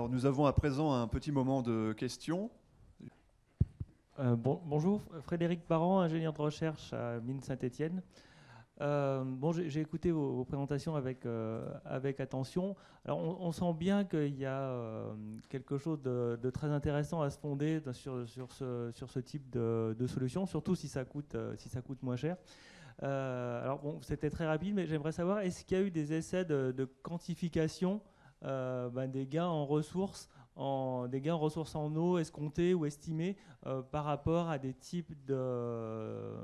Alors nous avons à présent un petit moment de questions. Bonjour, Frédéric Parent, ingénieur de recherche à Mines Saint-Étienne. J'ai écouté vos présentations avec attention. Alors, on sent bien qu'il y a quelque chose de très intéressant à se fonder sur ce type de solution, surtout si ça coûte moins cher. Alors, bon, c'était très rapide, mais j'aimerais savoir, est-ce qu'il y a eu des essais de quantification des gains en ressources, en eau escomptés ou estimés par rapport à des types de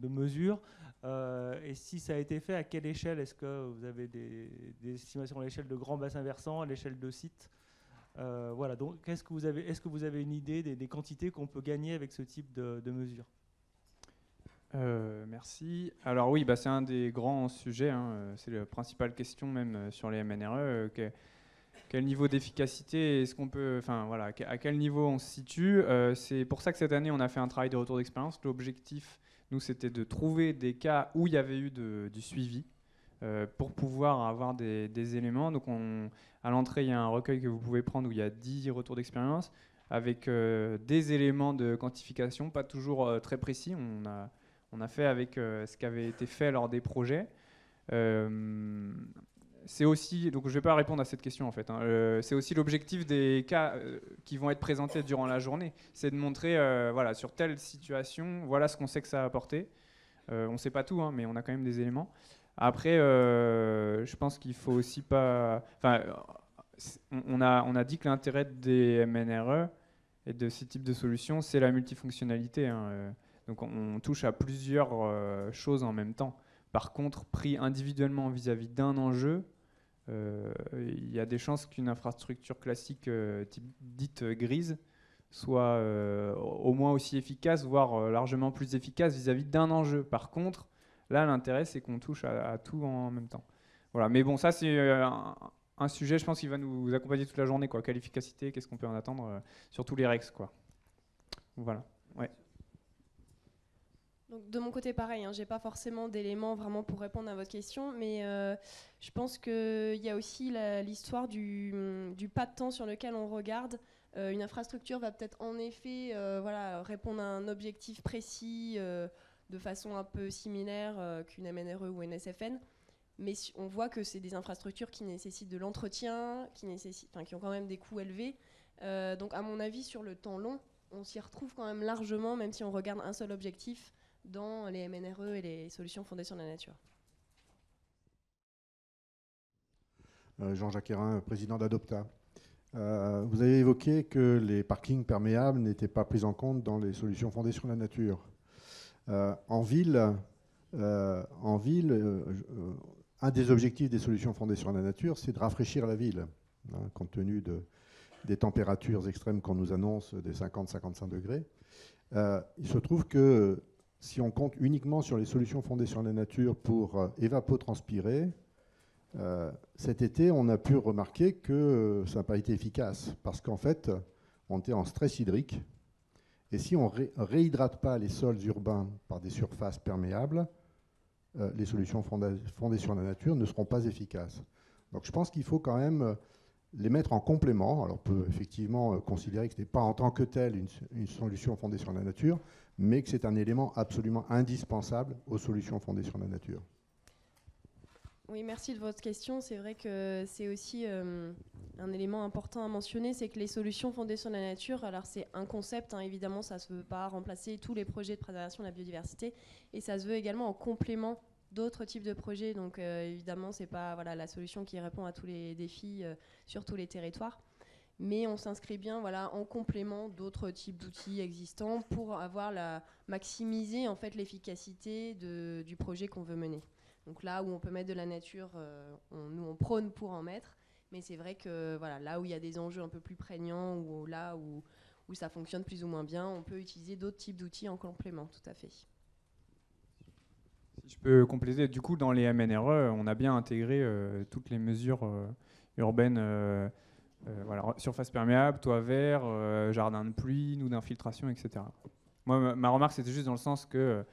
mesures, et si ça a été fait, à quelle échelle? Est-ce que vous avez des estimations à l'échelle de grands bassins versants, à l'échelle de sites? Voilà, donc est-ce que vous avez une idée des quantités qu'on peut gagner avec ce type de mesures? Merci. Alors oui, c'est un des grands sujets, hein, c'est la principale question même sur les MNRE. Quel niveau d'efficacité est-ce qu'on peut, enfin voilà, à quel niveau on se situe? C'est pour ça que cette année on a fait un travail de retour d'expérience. L'objectif, nous, c'était de trouver des cas où il y avait eu du suivi pour pouvoir avoir des éléments. Donc à l'entrée, il y a un recueil que vous pouvez prendre où il y a 10 retours d'expérience avec des éléments de quantification, pas toujours très précis. On a fait avec ce qui avait été fait lors des projets. C'est aussi, donc je ne vais pas répondre à cette question en fait, hein. C'est aussi l'objectif des cas qui vont être présentés durant la journée, c'est de montrer, voilà, sur telle situation, voilà ce qu'on sait que ça a apporté. On ne sait pas tout, hein, mais on a quand même des éléments. Après, je pense qu'il faut aussi pas, enfin, on a dit que l'intérêt des MNRE et de ces types de solutions, c'est la multifonctionnalité, hein. Donc on touche à plusieurs choses en même temps. Par contre, pris individuellement vis-à-vis d'un enjeu, il y a des chances qu'une infrastructure classique dite grise soit au moins aussi efficace, voire largement plus efficace vis-à-vis d'un enjeu. Par contre, là, l'intérêt, c'est qu'on touche à tout en même temps. Voilà. Mais bon, ça, c'est un sujet, je pense, qui va nous accompagner toute la journée, quoi. Quelle efficacité, qu'est-ce qu'on peut en attendre sur tous les REX, quoi. Voilà. Ouais. Donc, de mon côté, pareil, hein, j'ai pas forcément d'éléments vraiment pour répondre à votre question, mais je pense qu'il y a aussi l'histoire du pas de temps sur lequel on regarde. Une infrastructure va peut-être en effet répondre à un objectif précis de façon un peu similaire qu'une MNRE ou une SFN, mais on voit que c'est des infrastructures qui nécessitent de l'entretien, qui ont quand même des coûts élevés. Donc à mon avis, sur le temps long, on s'y retrouve quand même largement, même si on regarde un seul objectif dans les MNRE et les solutions fondées sur la nature. Jean-Jacques Hérin, président d'Adopta. Vous avez évoqué que les parkings perméables n'étaient pas pris en compte dans les solutions fondées sur la nature. En ville, un des objectifs des solutions fondées sur la nature, c'est de rafraîchir la ville, hein, compte tenu des températures extrêmes qu'on nous annonce, des 50-55 degrés. Il se trouve que si on compte uniquement sur les solutions fondées sur la nature pour évapotranspirer, cet été, on a pu remarquer que ça n'a pas été efficace parce qu'en fait, on était en stress hydrique. Et si on ne réhydrate pas les sols urbains par des surfaces perméables, les solutions fondées sur la nature ne seront pas efficaces. Donc je pense qu'il faut quand même les mettre en complément. Alors on peut effectivement considérer que ce n'est pas en tant que tel une solution fondée sur la nature, mais que c'est un élément absolument indispensable aux solutions fondées sur la nature. Oui, merci de votre question. C'est vrai que c'est aussi un élément important à mentionner, c'est que les solutions fondées sur la nature, alors c'est un concept, hein, évidemment, ça ne se veut pas remplacer tous les projets de préservation de la biodiversité, et ça se veut également en complément d'autres types de projets. Donc évidemment, ce n'est pas la solution qui répond à tous les défis sur tous les territoires, mais on s'inscrit bien en complément d'autres types d'outils existants pour maximiser en fait, l'efficacité du projet qu'on veut mener. Donc là où on peut mettre de la nature, nous on prône pour en mettre, mais c'est vrai que là où il y a des enjeux un peu plus prégnants ou là où ça fonctionne plus ou moins bien, on peut utiliser d'autres types d'outils en complément, tout à fait. Si je peux compléter, du coup dans les MNRE, on a bien intégré toutes les mesures urbaines, surface perméable, toit vert, jardin de pluie, nous d'infiltration, etc. Moi, ma remarque c'était juste dans le sens que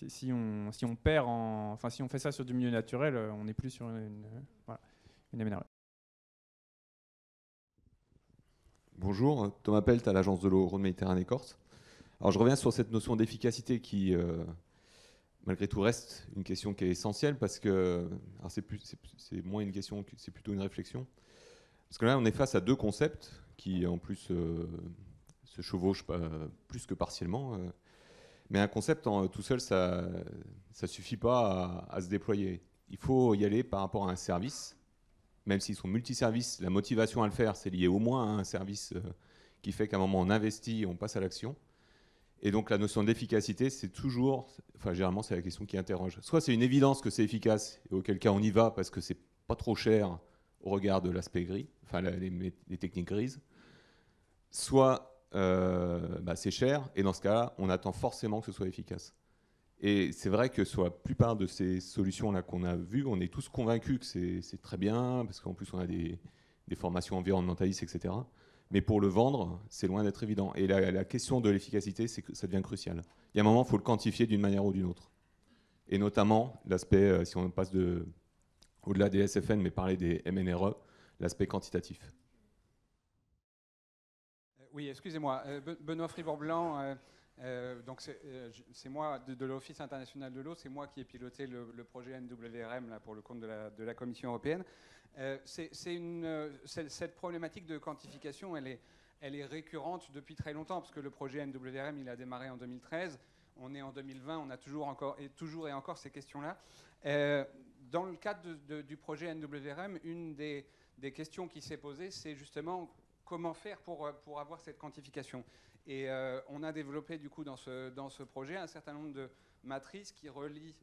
si on fait ça sur du milieu naturel, on n'est plus sur une MNRE. Bonjour, Thomas Pelt à l'agence de l'eau Rhône-Méditerranée-Corse. Alors je reviens sur cette notion d'efficacité qui, malgré tout, reste une question qui est essentielle parce que c'est moins une question, c'est plutôt une réflexion. Parce que là, on est face à deux concepts qui, en plus, se chevauchent plus que partiellement. Mais un concept tout seul, ça ne suffit pas à se déployer. Il faut y aller par rapport à un service. Même s'ils sont multiservices, la motivation à le faire, c'est lié au moins à un service qui fait qu'à un moment, on investit et on passe à l'action. Et donc, la notion d'efficacité, c'est toujours, enfin, généralement, c'est la question qui interroge. Soit c'est une évidence que c'est efficace, et auquel cas on y va parce que c'est pas trop cher au regard de l'aspect gris, enfin, les techniques grises. Soit c'est cher, et dans ce cas-là, on attend forcément que ce soit efficace. Et c'est vrai que sur la plupart de ces solutions-là qu'on a vues, on est tous convaincus que c'est très bien, parce qu'en plus on a des formations environnementalistes, etc. Mais pour le vendre, c'est loin d'être évident. Et la question de l'efficacité, c'est que ça devient crucial. Il y a un moment, il faut le quantifier d'une manière ou d'une autre. Et notamment, l'aspect, si on passe au-delà des SFN, mais parler des MNRE, l'aspect quantitatif. Oui, excusez-moi. Benoît Fribourg-Blanc, donc c'est moi de l'Office international de l'eau, c'est moi qui ai piloté le projet NWRM là, pour le compte de la Commission européenne. Cette problématique de quantification, elle est récurrente depuis très longtemps, parce que le projet NWRM, il a démarré en 2013. On est en 2020, on a toujours et encore ces questions-là. Dans le cadre du projet NWRM, une des questions qui s'est posée, c'est justement comment faire pour avoir cette quantification. Et on a développé du coup dans ce projet un certain nombre de matrices qui relient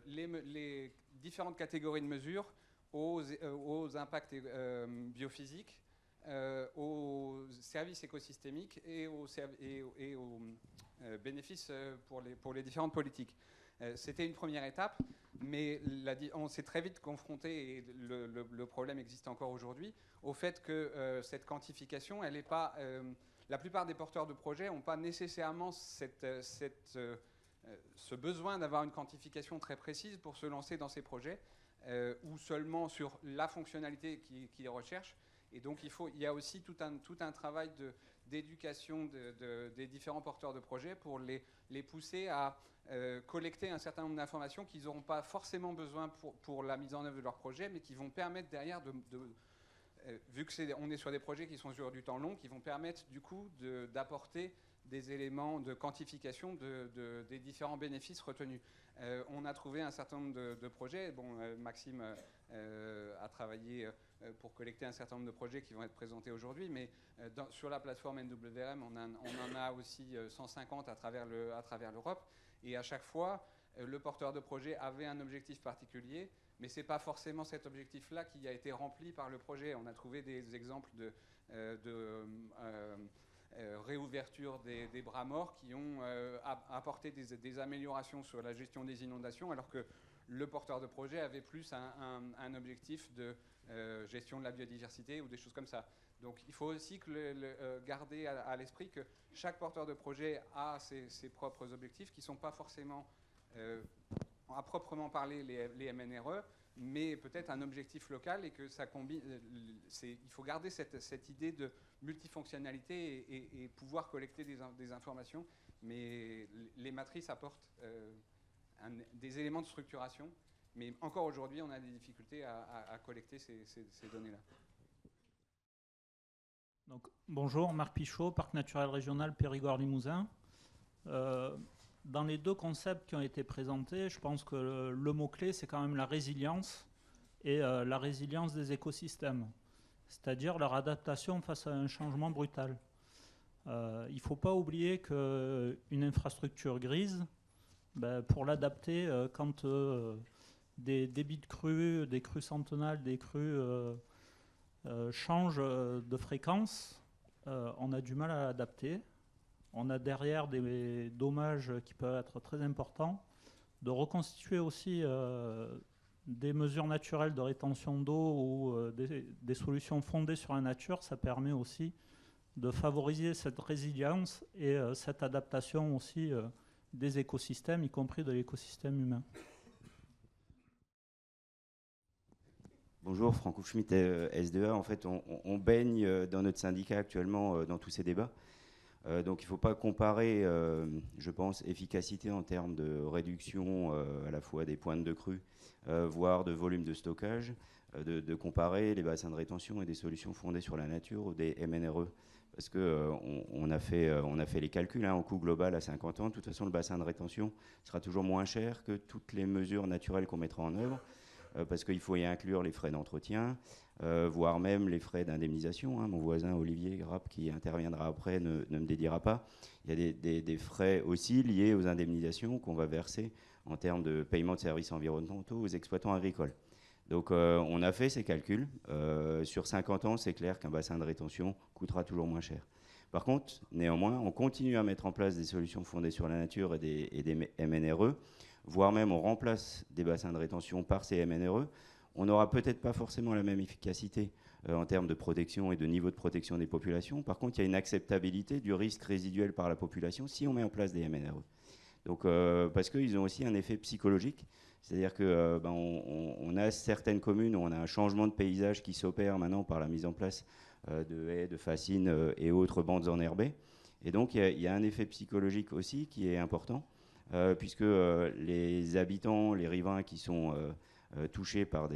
les différentes catégories de mesures aux impacts biophysiques, aux services écosystémiques et aux bénéfices pour les différentes politiques. C'était une première étape, mais on s'est très vite confronté, et le problème existe encore aujourd'hui, au fait que cette quantification, elle n'est pas... la plupart des porteurs de projets n'ont pas nécessairement ce besoin d'avoir une quantification très précise pour se lancer dans ces projets, ou seulement sur la fonctionnalité qu'ils recherchent. Et donc il y a aussi tout un travail d'éducation des différents porteurs de projets pour les pousser à collecter un certain nombre d'informations qu'ils n'auront pas forcément besoin pour la mise en œuvre de leur projet, mais qui vont permettre derrière vu qu'on est sur des projets qui sont sur du temps long, qui vont permettre du coup d'apporter des éléments de quantification des différents bénéfices retenus. On a trouvé un certain nombre de projets. Bon, Maxime a travaillé pour collecter un certain nombre de projets qui vont être présentés aujourd'hui, mais sur la plateforme NWRM, on en a aussi 150 à travers l'Europe. Et à chaque fois, le porteur de projet avait un objectif particulier, mais ce n'est pas forcément cet objectif-là qui a été rempli par le projet. On a trouvé des exemples de réouverture des bras morts qui ont apporté des améliorations sur la gestion des inondations, alors que le porteur de projet avait plus un objectif de gestion de la biodiversité ou des choses comme ça. Donc il faut aussi garder à l'esprit que chaque porteur de projet a ses propres objectifs qui ne sont pas forcément, à proprement parler, les MNRE, mais peut-être un objectif local, et que ça combine. Il faut garder cette idée de multifonctionnalité et pouvoir collecter des informations, mais les matrices apportent des éléments de structuration, mais encore aujourd'hui on a des difficultés à collecter ces données-là. Donc, bonjour, Marc Pichot, Parc naturel régional Périgord-Limousin. Dans les deux concepts qui ont été présentés, je pense que le mot-clé, c'est quand même la résilience et la résilience des écosystèmes, c'est-à-dire leur adaptation face à un changement brutal. Il ne faut pas oublier qu'une infrastructure grise, pour l'adapter, quand des débits de crues, des crues centennales, des crues changent de fréquence, on a du mal à l'adapter. On a derrière des dommages qui peuvent être très importants. De reconstituer aussi des mesures naturelles de rétention d'eau ou des solutions fondées sur la nature, ça permet aussi de favoriser cette résilience et cette adaptation aussi des écosystèmes, y compris de l'écosystème humain. Bonjour, Franco Schmitt, SDA. En fait, on baigne dans notre syndicat actuellement dans tous ces débats. Donc il ne faut pas comparer, je pense, efficacité en termes de réduction à la fois des pointes de crue, voire de volume de stockage, de comparer les bassins de rétention et des solutions fondées sur la nature ou des MNRE. Parce qu'on a fait les calculs, en coût global à 50 ans. De toute façon, le bassin de rétention sera toujours moins cher que toutes les mesures naturelles qu'on mettra en œuvre. Parce qu'il faut y inclure les frais d'entretien, voire même les frais d'indemnisation. Mon voisin Olivier Grappe, qui interviendra après, ne me dédiera pas. Il y a des frais aussi liés aux indemnisations qu'on va verser en termes de paiement de services environnementaux aux exploitants agricoles. Donc on a fait ces calculs. Sur 50 ans, c'est clair qu'un bassin de rétention coûtera toujours moins cher. Par contre, néanmoins, on continue à mettre en place des solutions fondées sur la nature et des MNRE, voire même on remplace des bassins de rétention par ces MNRE. On n'aura peut-être pas forcément la même efficacité en termes de protection et de niveau de protection des populations. Par contre, il y a une acceptabilité du risque résiduel par la population si on met en place des MNRE. Donc, parce qu'ils ont aussi un effet psychologique. C'est-à-dire qu'on a certaines communes où on a un changement de paysage qui s'opère maintenant par la mise en place de haies, de fascines et autres bandes enherbées. Et donc, il y a un effet psychologique aussi qui est important. Puisque les habitants, les riverains qui sont touchés par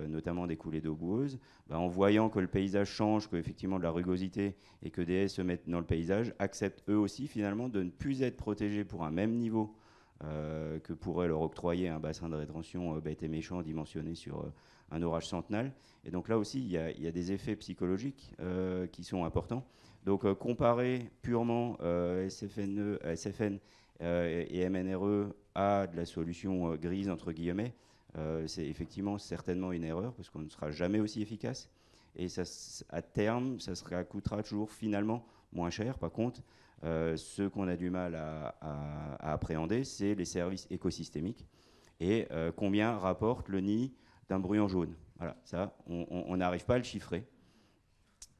notamment des coulées d'eau boueuse, en voyant que le paysage change, qu'effectivement de la rugosité et que des haies se mettent dans le paysage, acceptent eux aussi finalement de ne plus être protégés pour un même niveau que pourrait leur octroyer un bassin de rétention bête et méchant dimensionné sur un orage centenal. Et donc là aussi, il y a des effets psychologiques qui sont importants. Donc comparer purement SFN et MNRE à de la solution grise, entre guillemets, c'est effectivement certainement une erreur, parce qu'on ne sera jamais aussi efficace. Et ça, à terme, ça coûtera toujours finalement moins cher. Par contre, ce qu'on a du mal à appréhender, c'est les services écosystémiques et combien rapporte le nid d'un bruyant jaune. Voilà, ça, on n'arrive pas à le chiffrer.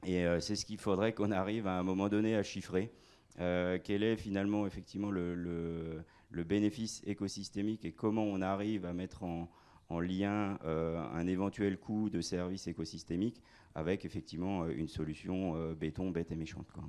Et c'est ce qu'il faudrait qu'on arrive à un moment donné à chiffrer. Quel est finalement effectivement le bénéfice écosystémique et comment on arrive à mettre en lien un éventuel coût de service écosystémique avec effectivement une solution béton, bête et méchante, quoi.